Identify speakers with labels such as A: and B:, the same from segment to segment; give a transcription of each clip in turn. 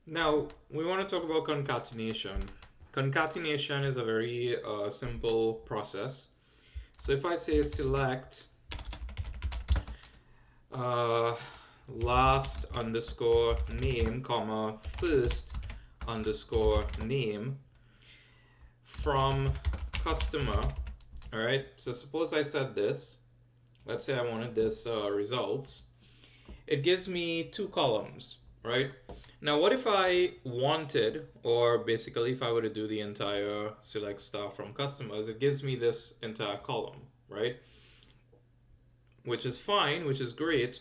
A: Now, we want to talk about concatenation. Concatenation is a very simple process. So if I say select uh, last underscore name, comma, first underscore name from customer, all right? So suppose I said this. Let's say I wanted this results. It gives me two columns, right? Now, what if I wanted, or basically if I were to do the entire select star from customers, it gives me this entire column, right? Which is fine, which is great.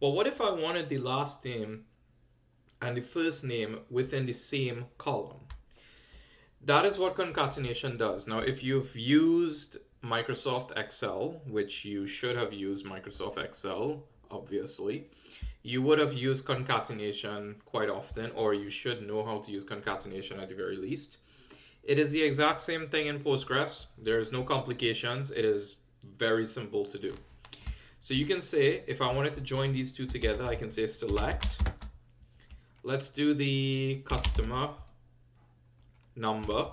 A: But what if I wanted the last name and the first name within the same column? That is what concatenation does. Now, if you've used Microsoft Excel, which you should have used Microsoft Excel, obviously, you would have used concatenation quite often, or you should know how to use concatenation at the very least. It is the exact same thing in Postgres. There's no complications. It is very simple to do. So you can say, if I wanted to join these two together, I can say select. Let's do the customer number,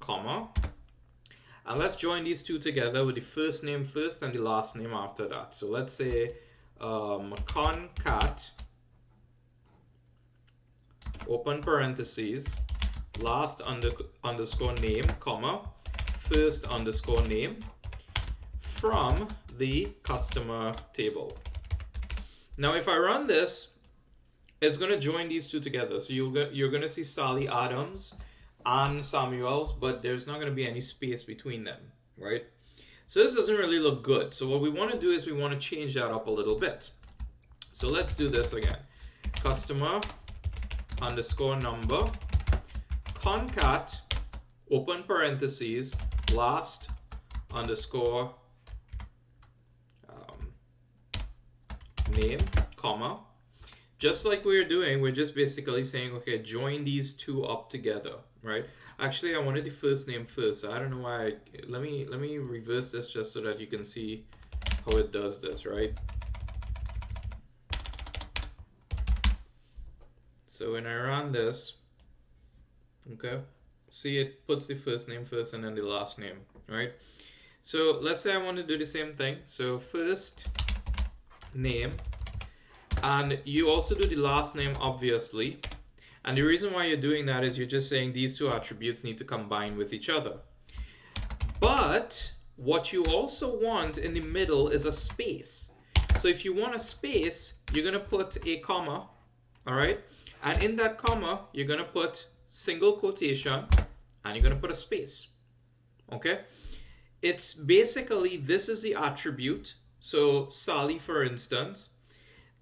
A: comma, and let's join these two together with the first name first and the last name after that. So let's say concat, open parentheses, last underscore name, comma, first underscore name from the customer table. Now if I run this, it's going to join these two together. So you're going to see Sally Adams and Samuels, but there's not going to be any space between them, right? So this doesn't really look good. So what we want to do is we want to change that up a little bit. So let's do this again. Customer underscore number, concat, open parentheses, last underscore name, comma. Just like we were doing, we're just basically saying, okay, join these two up together, right? Actually, I wanted the first name first. So I don't know why. Let me reverse this just so that you can see how it does this, right? So when I run this, okay, see it puts the first name first and then the last name, right? So let's say I want to do the same thing. So first name, and you also do the last name, obviously. And the reason why you're doing that is you're just saying these two attributes need to combine with each other. But what you also want in the middle is a space. So if you want a space, you're going to put a comma, all right? And in that comma, you're going to put single quotation, and you're going to put a space, okay? It's basically, this is the attribute. So Sally, for instance,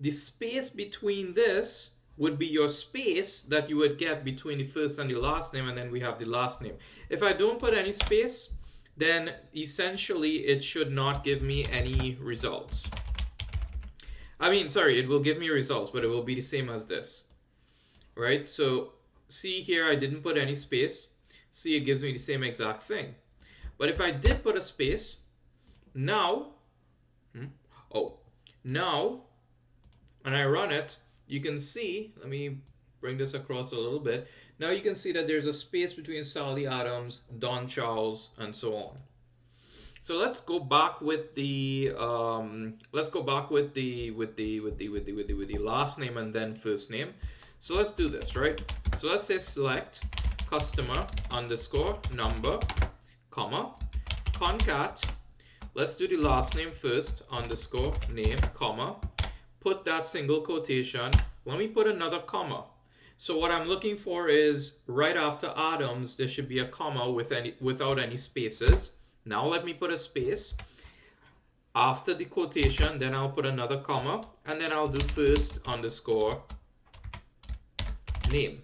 A: the space between this would be your space that you would get between the first and the last name, and then we have the last name. If I don't put any space, then essentially it should not give me any results. I mean, sorry, it will give me results, but it will be the same as this, right? So see here, I didn't put any space. See, it gives me the same exact thing. But if I did put a space, now, now, when I run it, you can see, let me bring this across a little bit. Now you can see that there's a space between Sally Adams, Don Charles, and so on. So let's go back with the last name and then first name. So let's do this, right? So let's say select customer underscore number, comma, concat. Let's do the last name first, underscore name, comma. Put that single quotation. Let me put another comma. So what I'm looking for is right after Adams, there should be a comma without any spaces. Now let me put a space. After the quotation, then I'll put another comma, and then I'll do first underscore name.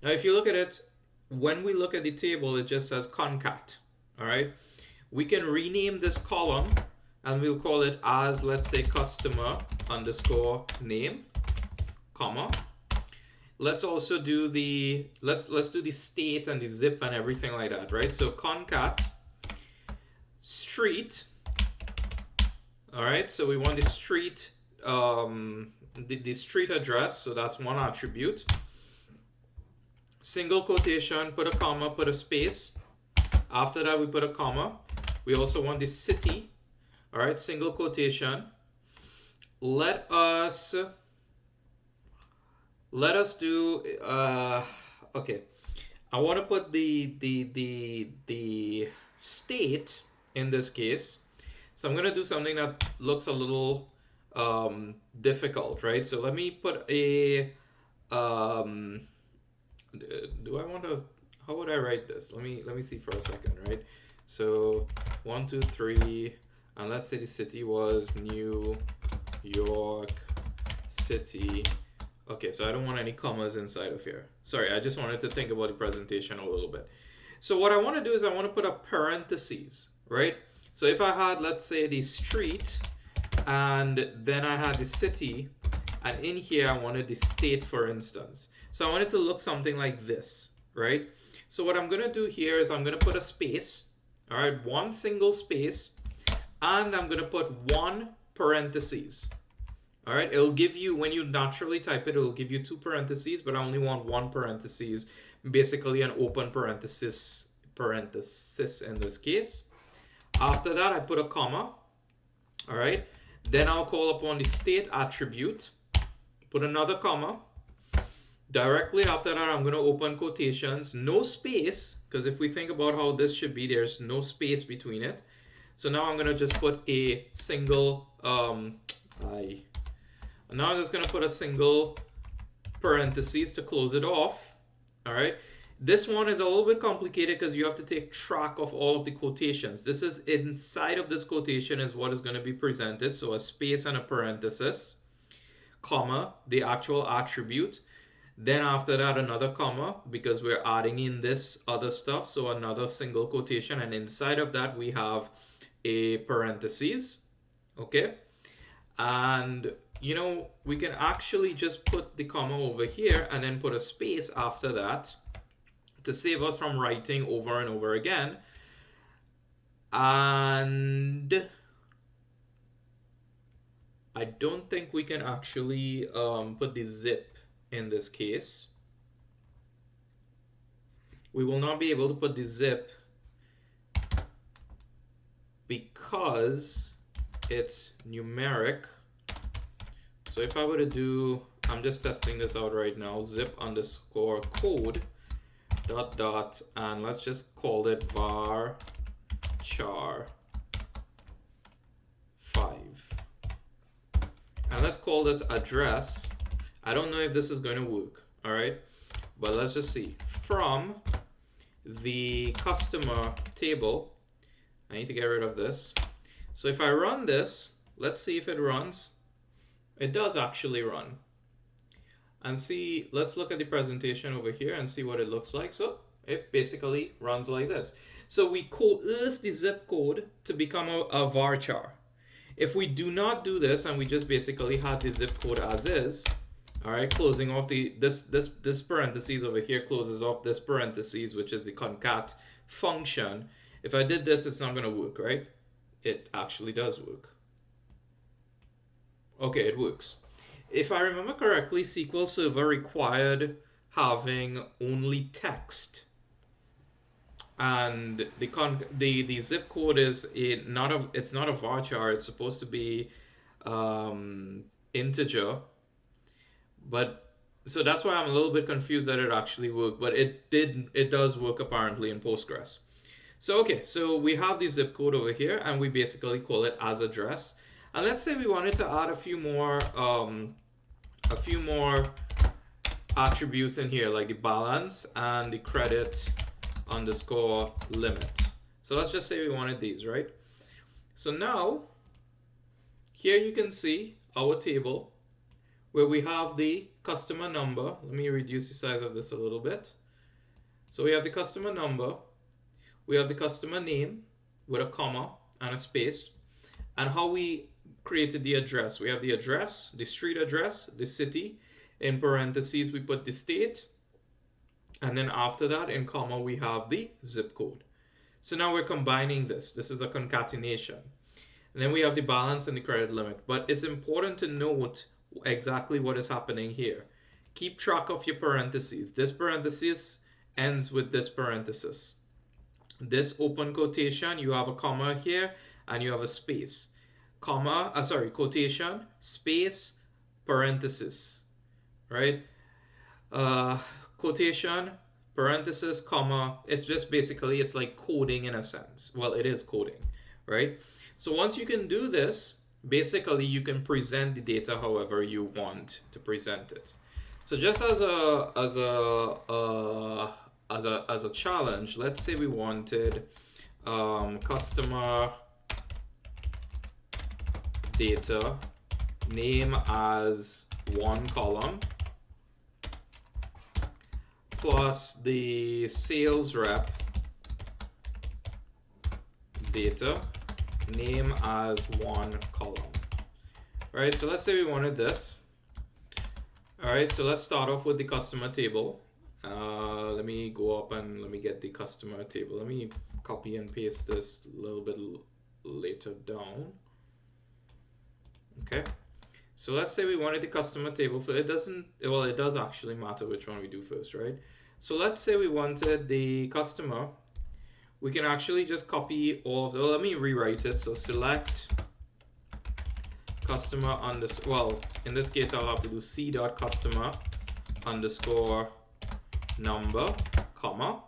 A: Now if you look at it, when we look at the table, it just says concat, all right? We can rename this column, and we'll call it as, let's say, customer underscore name, comma. Let's also do the, let's do the state and the zip and everything like that, right? So concat street, all right? So we want the street the street address, so that's one attribute. Single quotation, put a comma, put a space. After that, we put a comma. We also want the city. All right, single quotation. Let us do. Okay, I want to put the state in this case. So I'm gonna do something that looks a little difficult, right? So let me put a do I want to, how would I write this? Let me see for a second, right? So 1 2 3, and let's say the city was New York City. Okay, so I don't want any commas inside of here. Sorry, I just wanted to think about the presentation a little bit. So what I want to do is I want to put a parentheses, right? So if I had, let's say, the street, and then I had the city, and in here I wanted the state, for instance. So I want it to look something like this, right? So what I'm going to do here is I'm going to put a space, all right, one single space, and I'm going to put one parentheses. All right, it'll give you, when you naturally type it, it'll give you two parentheses, but I only want one parentheses, basically an open parenthesis in this case. After that, I put a comma. All right, then I'll call upon the state attribute, put another comma. Directly after that, I'm going to open quotations, no space, because if we think about how this should be, there's no space between it. So now I'm going to just put a single, now I'm just going to put a single parentheses to close it off. All right. This one is a little bit complicated because you have to take track of all of the quotations. This is inside of this quotation is what is going to be presented. So a space and a parenthesis, comma, the actual attribute. Then after that, another comma, because we're adding in this other stuff. So another single quotation. And inside of that, we have a parentheses. Okay. And, you know, we can actually just put the comma over here and then put a space after that to save us from writing over and over again. And I don't think we can actually put the zip in this case. We will not be able to put the zip because it's numeric. So if I were to do, I'm just testing this out right now, zip underscore code dot dot, and let's just call it var char 5. And let's call this address. I don't know if this is going to work, all right? But let's just see. From the customer table, I need to get rid of this. So if I run this, let's see if it runs. It does actually run. And see, let's look at the presentation over here and see what it looks like. So it basically runs like this. So we coerce the zip code to become a varchar. If we do not do this and we just basically have the zip code as is, all right, closing off this parentheses over here closes off this parentheses, which is the concat function. If I did this, it's not going to work, right? It actually does work. Okay, it works. If I remember correctly, SQL Server required having only text, and the zip code is it's not a varchar. It's supposed to be integer, but so that's why I'm a little bit confused that it actually worked. But it does work apparently in Postgres. So okay, so we have the zip code over here, and we basically call it as address. And let's say we wanted to add a few more attributes in here, like the balance and the credit underscore limit. So let's just say we wanted these, right? So now here you can see our table where we have the customer number. Let me reduce the size of this a little bit. So we have the customer number, we have the customer name with a comma and a space, and how we created the address. We have the address, the street address, the city. In parentheses, we put the state. And then after that, in comma, we have the zip code. So now we're combining this. This is a concatenation. And then we have the balance and the credit limit. But it's important to note exactly what is happening here. Keep track of your parentheses. This parenthesis ends with this parenthesis. This open quotation, you have a comma here and you have a space. Quotation, space, parenthesis, right? Quotation, parenthesis, comma. It's just basically, it's like coding in a sense. Well, it is coding, right? So once you can do this, basically you can present the data however you want to present it. So just as a challenge, let's say we wanted customer data name as one column plus the sales rep data name as one column. Right, so let's say we wanted this. All right, so let's start off with the customer table. Let me go up and let me get the customer table. Let me copy and paste this a little bit later down. Okay, so let's say we wanted the customer table for it doesn't, well, it does actually matter which one we do first, right? So let's say we wanted the customer. We can actually just copy all of the, well, let me rewrite it. So select customer underscore, well, in this case, I'll have to do c.customer underscore number, comma,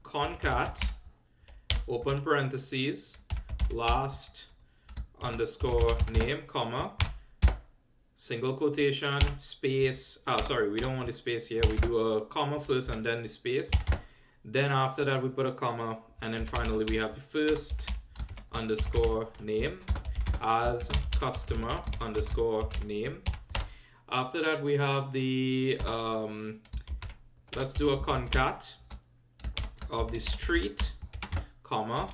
A: concat, open parentheses, last underscore name, comma, single quotation, space, sorry, we don't want the space here. We do a comma first and then the space. Then after that, we put a comma. And then finally, we have the first underscore name as customer underscore name. After that, we have the, let's do a concat of the street, comma.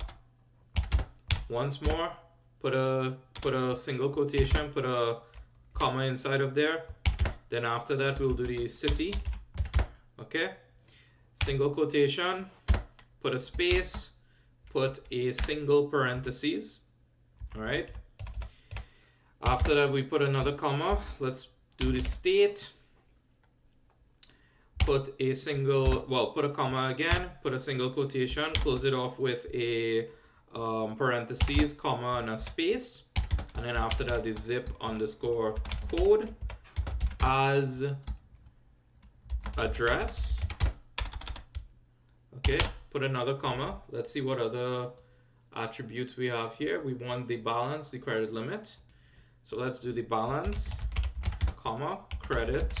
A: Once more, put a single quotation, put a comma inside of there. Then after that, we'll do the city. Okay, single quotation, put a space, put a single parentheses. All right. After that, we put another comma. Let's do the state. Put a single, well, put a comma again, put a single quotation, close it off with a parentheses, comma, and a space. And then after that is zip underscore code as address. Okay, put another comma. Let's see what other attributes we have here. We want the balance, the credit limit. So let's do the balance, comma, credit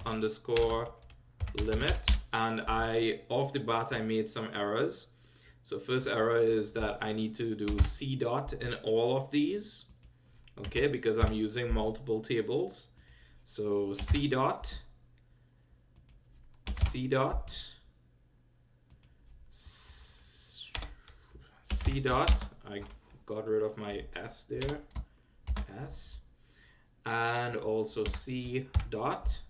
A: underscore limit. And off the bat, I made some errors. So first error is that I need to do C dot in all of these. Okay, because I'm using multiple tables. So C dot, C dot, C dot, I got rid of my S there, S, and also C dot,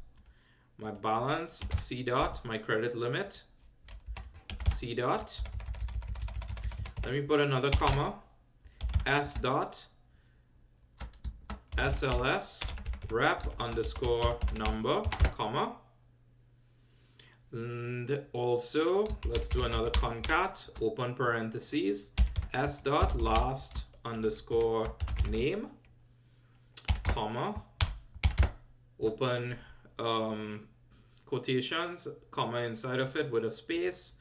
A: my balance, C dot, my credit limit, C dot. Let me put another comma, S dot, SLS, rep underscore number, comma. And also, let's do another concat, open parentheses, S dot, last underscore name, comma, open quotations, comma inside of it with a space,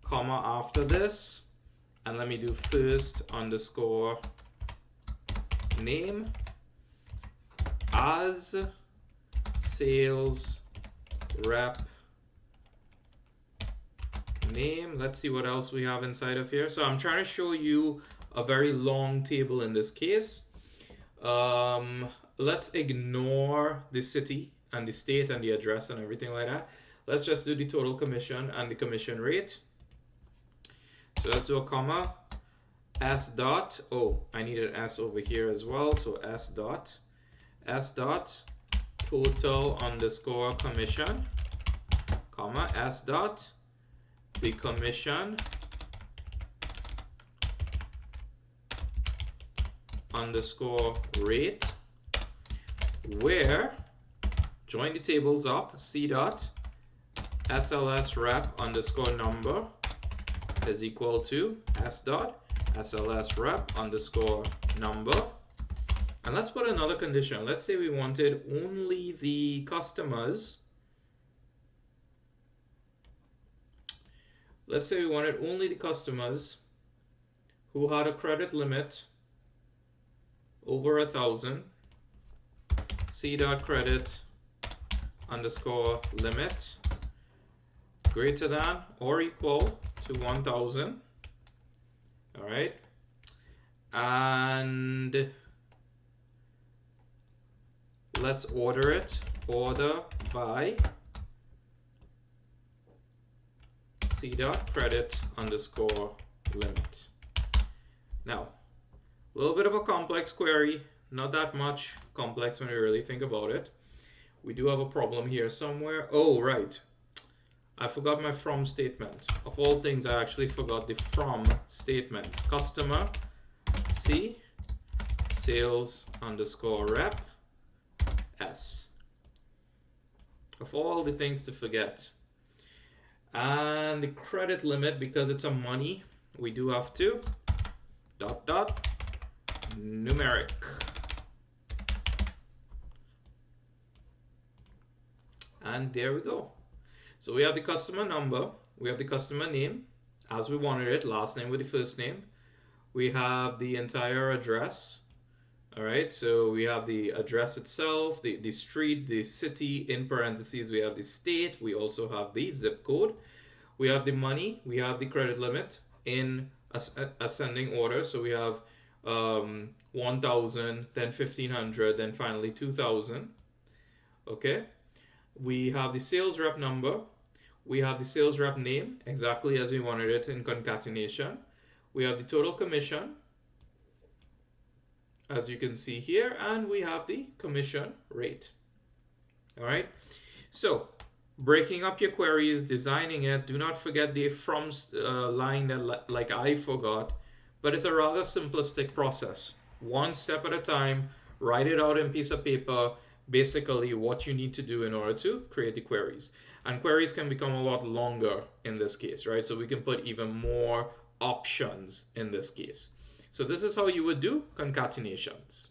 A: comma after this, and let me do first underscore name as sales rep name. Let's see what else we have inside of here. So I'm trying to show you a very long table in this case. Let's ignore the city and the state and the address and everything like that. Let's just do the total commission and the commission rate. So let's do a comma, S dot, oh, I need an S over here as well. So S dot, total underscore commission, comma, S dot, the commission underscore rate, where join the tables up, c dot SLS rep underscore number is equal to s dot SLS rep underscore number. And let's put another condition. Let's say we wanted only the customers. Let's say we wanted only the customers who had a credit limit over 1,000. C dot credit underscore limit greater than or equal to 1,000. All right. And let's order it. Order by C dot credit underscore limit. Now, a little bit of a complex query, not that much complex when we really think about it. We do have a problem here somewhere. Oh, right. I forgot my from statement. Of all things, I actually forgot the from statement. Customer C sales underscore rep S. Of all the things to forget. And the credit limit, because it's a money, we do have to dot dot numeric. And there we go. So we have the customer number, we have the customer name as we wanted it, last name with the first name. We have the entire address. All right, so we have the address itself, the street, the city, in parentheses, we have the state, we also have the zip code. We have the money, we have the credit limit in ascending order. So we have 1,000, then 1,500, then finally 2,000. Okay, we have the sales rep number. We have the sales rep name, exactly as we wanted it in concatenation. We have the total commission, as you can see here, and we have the commission rate. All right, so breaking up your queries, designing it, do not forget the from line that like I forgot, but it's a rather simplistic process. One step at a time, write it out in a piece of paper, basically what you need to do in order to create the queries. And queries can become a lot longer in this case, right? So we can put even more options in this case. So this is how you would do concatenations.